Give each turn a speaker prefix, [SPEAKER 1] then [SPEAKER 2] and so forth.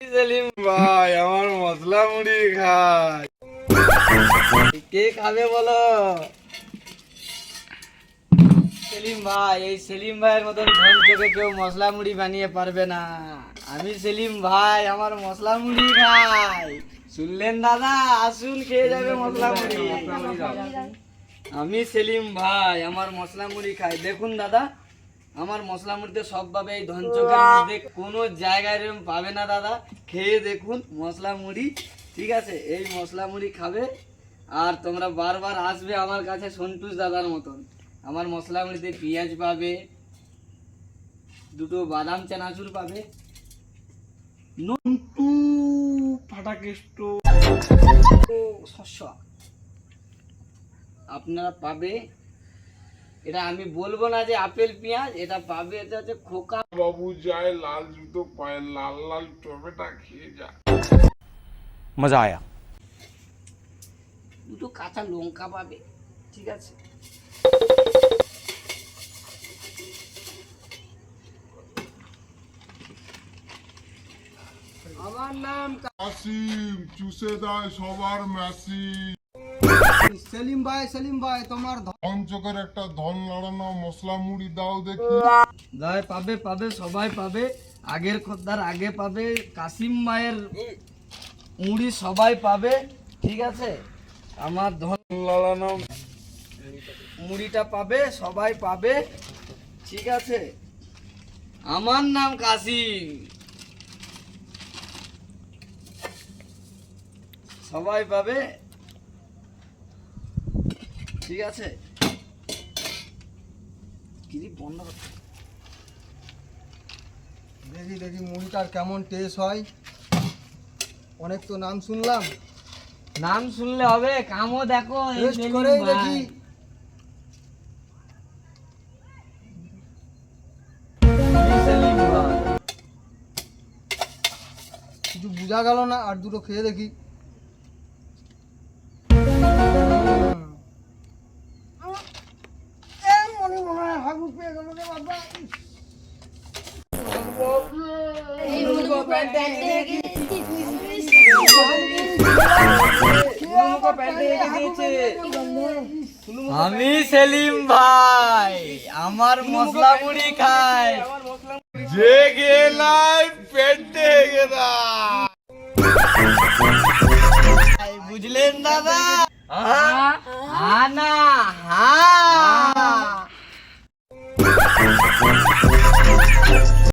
[SPEAKER 1] সেলিম ভাই আমার মশলা মুড়ি খায়। কে খাবে বলো? সেলিম ভাই, এই সেলিম ভাইয়ের মতন ধন থেকে কেউ মশলা মুড়ি বানিয়ে পারবে না। আমি সেলিম ভাই আমার মশলা মুড়ি খাই। শুনলেন দাদা? আসুন খেয়ে যাবে মশলা মুড়ি। আমি সেলিম ভাই আমার মশলা মুড়ি খাই। দেখুন দাদা, আমার মশলা মুড়িতে সব পাবে। এই ধনচকের মধ্যে কোনো জায়গায় এরকম পাবে না দাদা। খেয়ে দেখুন মশলা মুড়ি, ঠিক আছে? এই মশলা মুড়ি খাবে আর তোমরা বারবার আসবে আমার কাছে সন্তুষ দাদার মতন। আমার মশলা মুড়িতে পেঁয়াজ পাবে, দুটো বাদাম চানাচুর পাবে, নন্টু ফাটাকেষ্ট শস্য আপনারা পাবে। এটা আমি বলবো না যে আপেল পেঁয়াজ, এটা পাবে। এটা হচ্ছে খোকা
[SPEAKER 2] বাবু যায় লাল জুতো পায়ে লাল লাল টমেটো খেয়ে যা।
[SPEAKER 3] मजा आया।
[SPEAKER 1] দুটো কাঁচা লঙ্কা পাবে, ঠিক আছে? আমার নাম
[SPEAKER 2] কাসিম চুষে দেয় সবার মেসি।
[SPEAKER 4] সেলিম ভাই তোমার
[SPEAKER 2] পঞ্চকের একটা ধন নাড়ানো মশলা মুড়ি দাও দেখি।
[SPEAKER 1] দায় পাবে পাবে, সবাই পাবে। আগের খদ্দার আগে পাবে, কাসিম মায়ের মুড়ি সবাই পাবে, ঠিক আছে? আমার ধন লালানো মুড়িটা পাবে, সবাই পাবে, ঠিক আছে? আমার নাম কাসিম, সবাই পাবে, ঠিক আছে? কি বন্ধ করতে
[SPEAKER 4] দেখি মুড়িটার কেমন টেস্ট হয়। অনেক তো নাম শুনলাম,
[SPEAKER 1] নাম শুনলে হবে, কামও দেখো। এই
[SPEAKER 4] টেস্ট
[SPEAKER 1] সেলিম
[SPEAKER 4] করেই
[SPEAKER 1] ভাই।
[SPEAKER 4] দেখি।
[SPEAKER 1] সেলিম ভাই।
[SPEAKER 4] কিছু বোঝা গেল না, আর দুটো খেয়ে দেখি। মনে হয় হাগু পেয়ে গেল রে বাবা।
[SPEAKER 1] আমি সেলিম ভাই আমার মশলা মুড়ি খাই।
[SPEAKER 2] যে গেলাই পেটে গেলা।
[SPEAKER 1] বুঝলেন দাদা? হা না হা